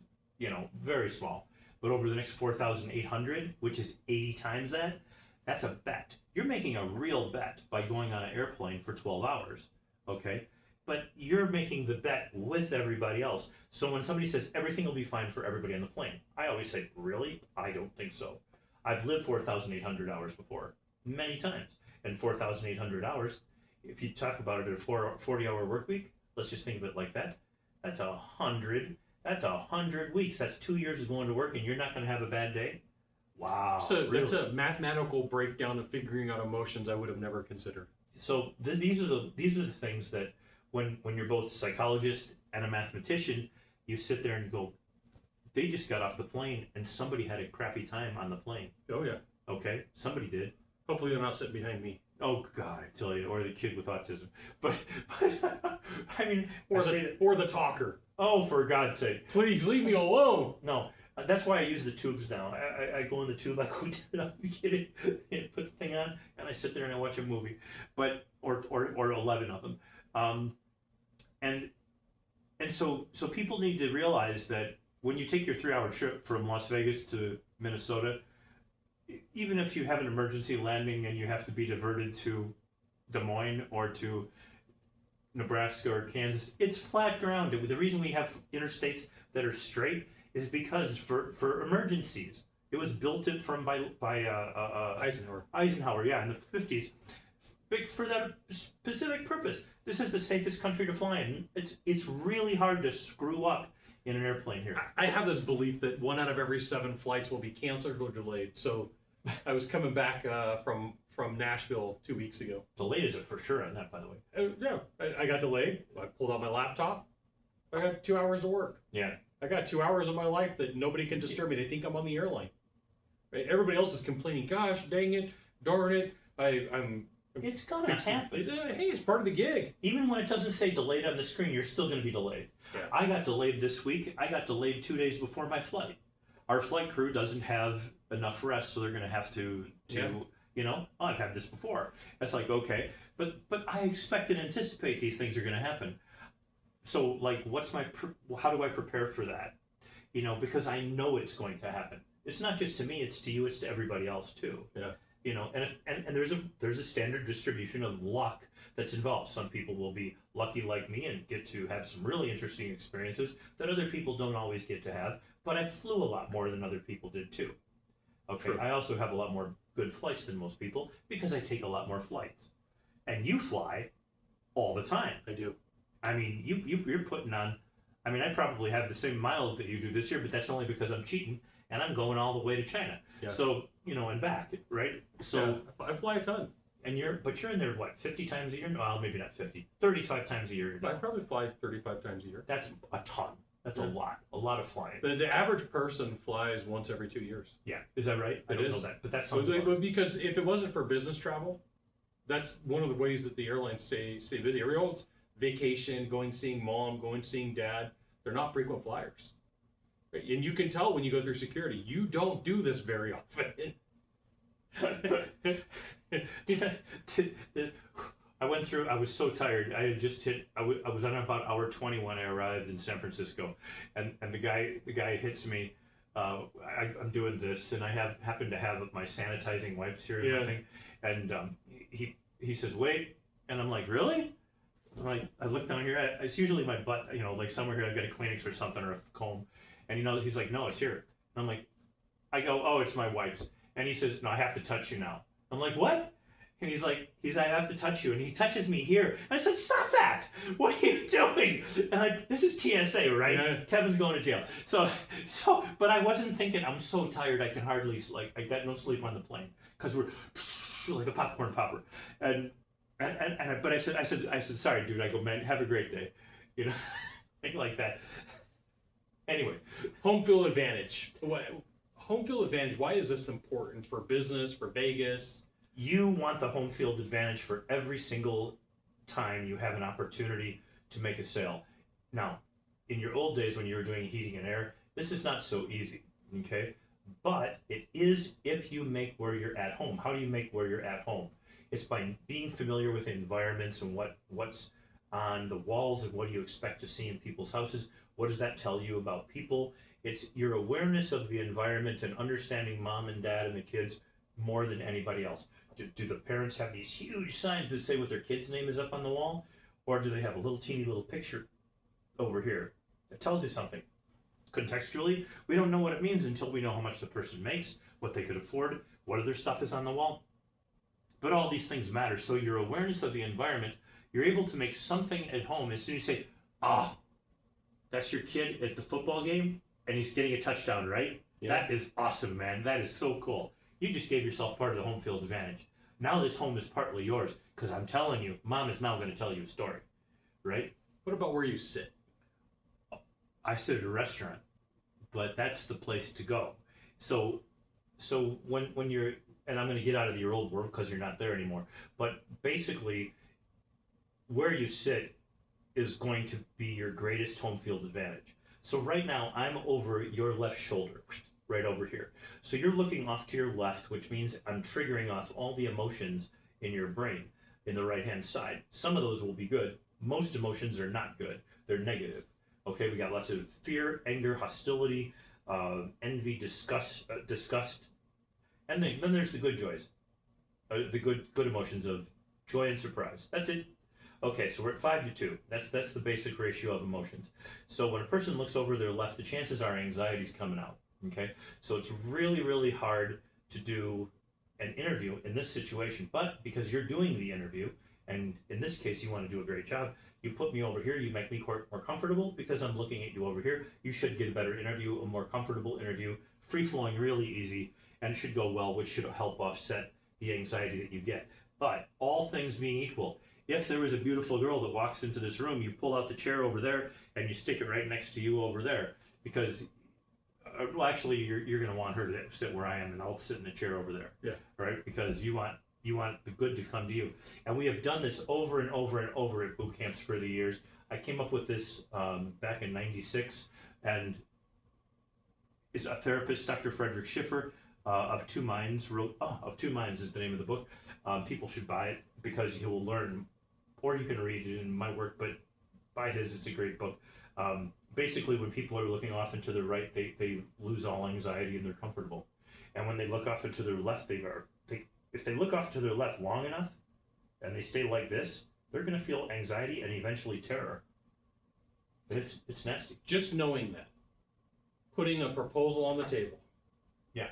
very small. But over the next 4,800, which is 80 times that, that's a bet. You're making a real bet by going on an airplane for 12 hours, okay? But you're making the bet with everybody else. So when somebody says everything will be fine for everybody on the plane, I always say, really? I don't think so. I've lived 4,800 hours before, many times. And 4,800 hours, if you talk about it at a 40-hour work week, let's just think of it like that. That's 100 weeks. That's 2 years of going to work, and you're not going to have a bad day. Wow. So really? That's a mathematical breakdown of figuring out emotions I would have never considered. So these are the things that when you're both a psychologist and a mathematician, you sit there and go, they just got off the plane and somebody had a crappy time on the plane. Oh yeah. Okay, somebody did. Hopefully they're not sitting behind me. Oh God, I tell you, or the kid with autism. But I mean, or the talker. Oh, for God's sake! Please leave me alone. No, that's why I use the tubes now. I go in the tube, I go down the kid and put the thing on, and I sit there and I watch a movie, but or 11 of them, and so people need to realize that when you take your 3-hour trip from Las Vegas to Minnesota, even if you have an emergency landing and you have to be diverted to Des Moines or to Nebraska or Kansas, it's flat ground. The reason we have interstates that are straight is because for emergencies. It was built in by Eisenhower. Eisenhower, yeah, in the 50s, for that specific purpose. This is the safest country to fly in. It's really hard to screw up in an airplane here. I have this belief that 1 out of every 7 flights will be canceled or delayed. So I was coming back from Nashville 2 weeks ago. Delayed is a for sure on that, by the way. Yeah, I got delayed. I pulled out my laptop. I got 2 hours of work. Yeah. I got 2 hours of my life that nobody can disturb me. They think I'm on the airline. Right? Everybody else is complaining, gosh, dang it, darn it, I'm it's gonna happen. Hey, it's part of the gig. Even when it doesn't say delayed on the screen, you're still gonna be delayed. Yeah. I got delayed this week. I got delayed 2 days before my flight. Our flight crew doesn't have enough rest, so they're gonna have to I've had this before. It's like, okay, but I expect and anticipate these things are gonna happen. So like, how do I prepare for that? Because I know it's going to happen. It's not just to me, it's to you, it's to everybody else too. Yeah. you know, and there's a standard distribution of luck that's involved. Some people will be lucky like me and get to have some really interesting experiences that other people don't always get to have. But I flew a lot more than other people did too. Okay, True. I also have a lot more good flights than most people because I take a lot more flights. And you fly all the time. I do. I mean, you're putting on. I mean, I probably have the same miles that you do this year, but that's only because I'm cheating and I'm going all the way to China. Yeah. So and back, right? So yeah, I fly a ton. and you're in there what 50 times a year? Well, maybe not 50, 35 times a year. I probably fly 35 times a year. That's a ton. That's a lot of flying. The average person flies once every 2 years. Yeah, is that right? I don't know that, but that's something. Because if it wasn't for business travel, that's one of the ways that the airlines stay busy. Everyone's vacation, going seeing mom, going seeing dad. They're not frequent flyers, right? And you can tell when you go through security. You don't do this very often. I went through. I was so tired. I had just hit. I was on about hour 20 when I arrived in San Francisco, and the guy hits me. I'm doing this, and I happen to have my sanitizing wipes here and everything, and he says wait, and I'm like really. I'm like I look down here. It's usually my butt. Like somewhere here I've got a Kleenex or something or a comb, and he's like no, it's here. And I'm like, I go oh it's my wipes, and he says no, I have to touch you now. I'm like what? And he's like, I have to touch you. And he touches me here. And I said, stop that. What are you doing? And this is TSA, right? Yeah. Kevin's going to jail. So, but I wasn't thinking, I'm so tired I can hardly, I got no sleep on the plane. Because we're like a popcorn popper. But I said, sorry, dude. I go, man, have a great day. Like that. Anyway. Home field advantage. Home field advantage, why is this important for business, for Vegas? You want the home field advantage for every single time you have an opportunity to make a sale. Now, in your old days when you were doing heating and air, this is not so easy, okay? But it is if you make where you're at home. How do you make where you're at home? It's by being familiar with environments and what's on the walls and what do you expect to see in people's houses. What does that tell you about people? It's your awareness of the environment and understanding mom and dad and the kids more than anybody else. Do the parents have these huge signs that say what their kid's name is up on the wall? Or do they have a little teeny little picture over here that tells you something? Contextually, we don't know what it means until we know how much the person makes, what they could afford, what other stuff is on the wall. But all these things matter. So your awareness of the environment, you're able to make something at home as soon as you say, that's your kid at the football game and he's getting a touchdown, right? Yeah. That is awesome, man. That is so cool. You just gave yourself part of the home field advantage. Now this home is partly yours because I'm telling you, mom is now going to tell you a story, right? What about where you sit? I sit at a restaurant, but that's the place to go. So when you're, and I'm going to get out of your old world because you're not there anymore, but basically where you sit is going to be your greatest home field advantage. So right now I'm over your left shoulder, right over here. So you're looking off to your left, which means I'm triggering off all the emotions in your brain in the right-hand side. Some of those will be good. Most emotions are not good. They're negative. Okay, we got lots of fear, anger, hostility, envy, disgust, and then there's the good joys, the good emotions of joy and surprise. That's it. Okay, so we're at 5-2. That's the basic ratio of emotions. So when a person looks over their left, the chances are anxiety's coming out. Okay, so it's really, really hard to do an interview in this situation, but because you're doing the interview, and in this case you want to do a great job, you put me over here, you make me more comfortable because I'm looking at you over here. You should get a better interview, a more comfortable interview, free-flowing, really easy, and it should go well, which should help offset the anxiety that you get. But all things being equal, if there was a beautiful girl that walks into this room, you pull out the chair over there and you stick it right next to you over there because well, actually, you're going to want her to sit where I am, and I'll sit in the chair over there. Yeah. Right? Because you want the good to come to you. And we have done this over and over and over at boot camps for the years. I came up with this back in '96, and is a therapist, Dr. Frederick Schiffer, of Two Minds, wrote. Of Two Minds is the name of the book. People should buy it because you will learn, or you can read it in my work, but buy his. It's a great book. Basically, when people are looking off and to the right, they lose all anxiety and they're comfortable. And when they look off and to their left, if if they look off to their left long enough and they stay like this, they're going to feel anxiety and eventually terror. It's nasty. Just knowing that, putting a proposal on the table, yeah,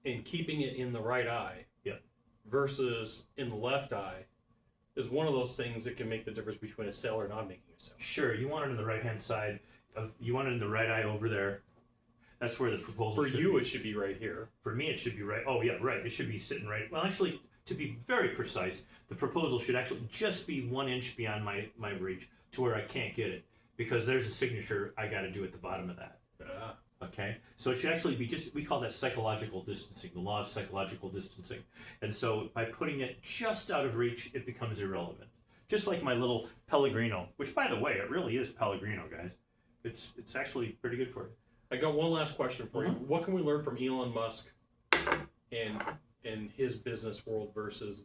and keeping it in the right eye, yeah, versus in the left eye, is one of those things that can make the difference between a sale or not making a sale. Sure, you want it in the right hand side. You want it in the right eye over there. That's where the proposal. For you, it should be right here. For me, it should be right. Oh yeah, right. It should be sitting right. Well, actually, to be very precise, the proposal should actually just be 1 inch beyond my reach to where I can't get it, because there's a signature I got to do at the bottom of that. Okay, so it should actually be just, we call that psychological distancing, the law of psychological distancing. And so by putting it just out of reach, it becomes irrelevant. Just like my little Pellegrino, which by the way, it really is Pellegrino, guys. It's actually pretty good for it. I got one last question for you. What can we learn from Elon Musk and his business world versus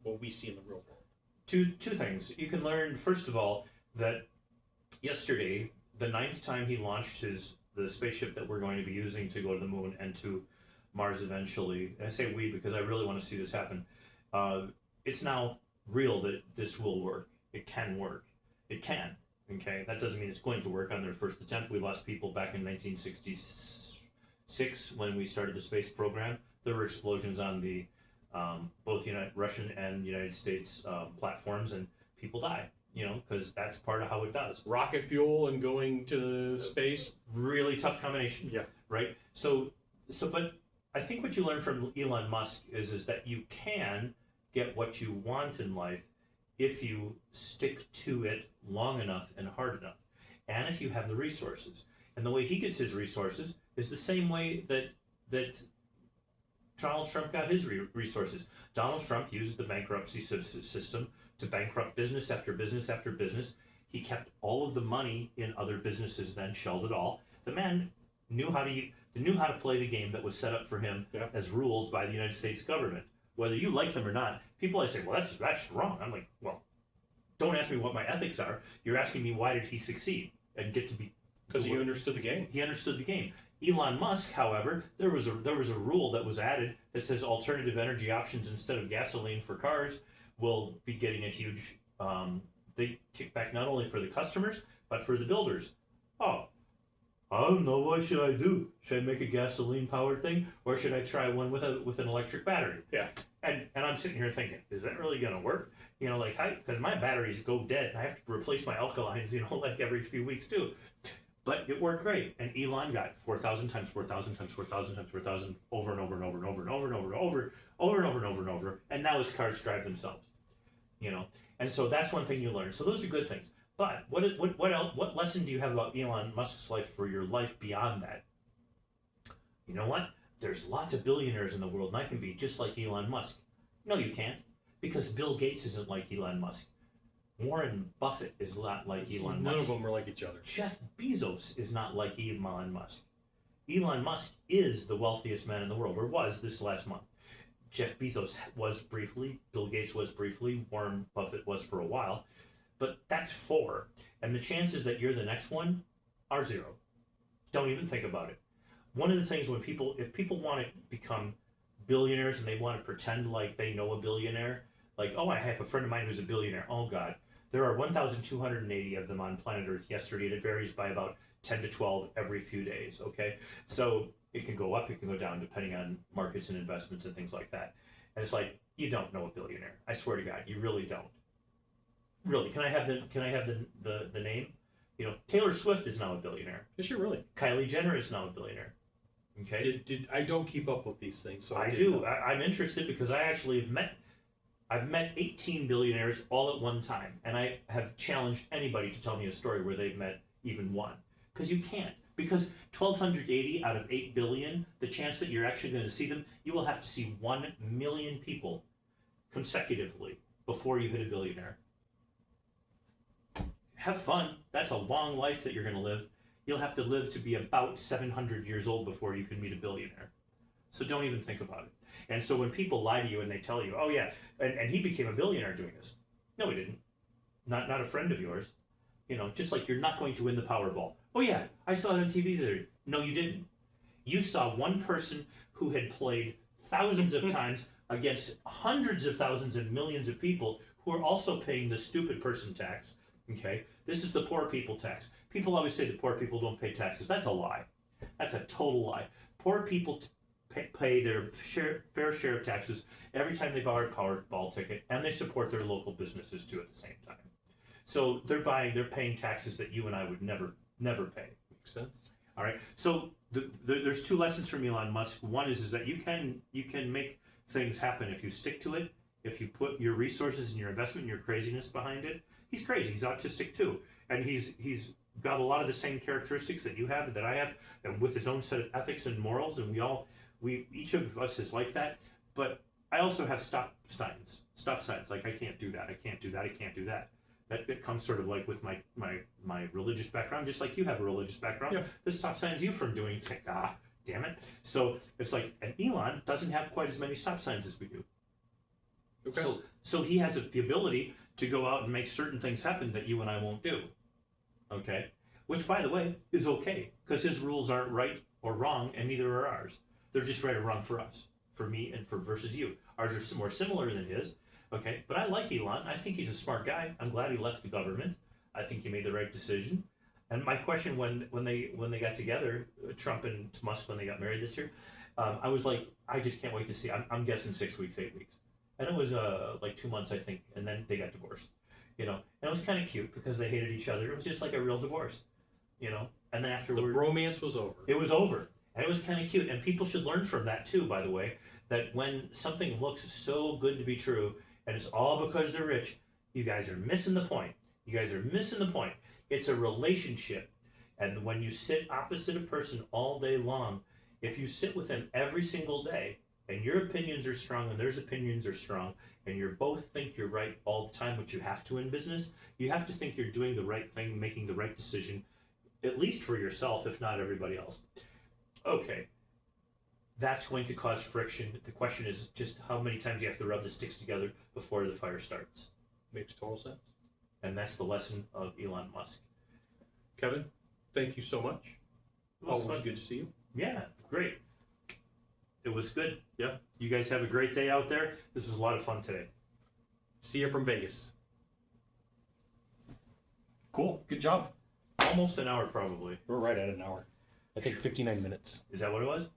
what we see in the real world? Two things. You can learn, first of all, that yesterday, the 9th time he launched the spaceship that we're going to be using to go to the moon and to Mars eventually. And I say we because I really want to see this happen. It's now real that this will work. It can work. It can. Okay, that doesn't mean it's going to work on their first attempt. We lost people back in 1966 when we started the space program. There were explosions on the both Russian and United States platforms, and people died. Because that's part of how it does. Rocket fuel and going to space. Really tough combination. Yeah. Right? So, but I think what you learn from Elon Musk is that you can get what you want in life if you stick to it long enough and hard enough. And if you have the resources. And the way he gets his resources is the same way that Donald Trump got his resources. Donald Trump used the bankruptcy system to bankrupt business after business after business. He kept all of the money in other businesses, then shelled it all. The man knew how to play the game that was set up for him as rules by the United States government. Whether you like them or not, people always say, well, that's wrong. I'm like, well, don't ask me what my ethics are. You're asking me why did he succeed and get to be... Because he understood the game. He understood the game. Elon Musk, however, there was a rule that was added that says alternative energy options instead of gasoline for cars will be getting a huge kickback not only for the customers but for the builders. Oh, I don't know. What should I do? Should I make a gasoline powered thing, or should I try one with an electric battery? Yeah. And I'm sitting here thinking, is that really going to work? Because my batteries go dead. I have to replace my alkalines, like every few weeks too. But it worked great, and Elon got 4,000 times 4,000 times 4,000 times 4,000 over and over and over and over and over and over and over and over and over and over, and now his cars drive themselves. And so that's one thing you learn. So those are good things. But what lesson do you have about Elon Musk's life for your life beyond that? You know what? There's lots of billionaires in the world, and I can be just like Elon Musk. No, you can't, because Bill Gates isn't like Elon Musk. Warren Buffett is not like Elon Musk. None of them are like each other. Jeff Bezos is not like Elon Musk. Elon Musk is the wealthiest man in the world, or was this last month. Jeff Bezos was briefly, Bill Gates was briefly, Warren Buffett was for a while, but that's 4. And the chances that you're the next one are 0. Don't even think about it. One of the things if people want to become billionaires and they want to pretend like they know a billionaire, like, oh, I have a friend of mine who's a billionaire. Oh, God. There are 1,280 of them on planet Earth yesterday, and it varies by about 10 to 12 every few days, okay? So it can go up, it can go down, depending on markets and investments and things like that. And it's like, you don't know a billionaire. I swear to God, you really don't. Really, can I have the name? Taylor Swift is now a billionaire. Is she really? Kylie Jenner is now a billionaire. Okay? I don't keep up with these things, so I do. I'm interested because I actually I've met 18 billionaires all at one time, and I have challenged anybody to tell me a story where they've met even one. Because you can't. Because 1,280 out of 8 billion, the chance that you're actually going to see them, you will have to see 1 million people consecutively before you hit a billionaire. Have fun. That's a long life that you're going to live. You'll have to live to be about 700 years old before you can meet a billionaire. So don't even think about it. And so when people lie to you and they tell you, oh yeah, and he became a billionaire doing this. No, he didn't. Not a friend of yours. Just like you're not going to win the Powerball. Oh yeah, I saw it on TV there. No, you didn't. You saw one person who had played thousands of times against hundreds of thousands and millions of people who are also paying the stupid person tax. Okay, this is the poor people tax. People always say that poor people don't pay taxes. That's a lie. That's a total lie. Poor people pay their fair share of taxes every time they buy a Powerball ticket, and they support their local businesses too at the same time. So they're paying taxes that you and I would never pay. Makes sense. All right. So there's two lessons from Elon Musk. One is that you can make things happen if you stick to it. If you put your resources and your investment and your craziness behind it. He's crazy. He's autistic too, and he's got a lot of the same characteristics that you have, that I have, and with his own set of ethics and morals. And each of us is like that. But I also have stop signs. Like, I can't do that. I can't do that. I can't do that. That comes sort of like with my religious background, just like you have a religious background. Yeah. This stop signs you from doing things. Damn it. So it's like, and Elon doesn't have quite as many stop signs as we do. Okay. So he has the ability to go out and make certain things happen that you and I won't do. Okay? Which, by the way, is okay, because his rules aren't right or wrong, and neither are ours. They're just right or wrong for us, for me, and versus you. Ours are more similar than his. Okay? But I like Elon. I think he's a smart guy. I'm glad he left the government. I think he made the right decision. And my question when they got together, Trump and Musk, when they got married this year, I was like, I just can't wait to see. I'm guessing 6 weeks, 8 weeks. And it was like 2 months, I think, and then they got divorced. And it was kind of cute because they hated each other. It was just like a real divorce, And then afterward, the romance was over. It was over, and it was kind of cute. And people should learn from that too, by the way. That when something looks so good to be true, and it's all because they're rich, you guys are missing the point. It's a relationship, and when you sit opposite a person all day long, if you sit with them every single day, and your opinions are strong and their opinions are strong, and you both think you're right all the time, which you have to in business, you have to think you're doing the right thing, making the right decision, at least for yourself, if not everybody else. Okay, that's going to cause friction. The question is just how many times you have to rub the sticks together before the fire starts. Makes total sense. And that's the lesson of Elon Musk. Kevin, thank you so much. Always good to see you. Yeah, great. It was good. Yeah. You guys have a great day out there. This was a lot of fun today. See you from Vegas. Cool. Good job. Almost an hour, probably. We're right at an hour. I think 59 minutes. Is that what it was?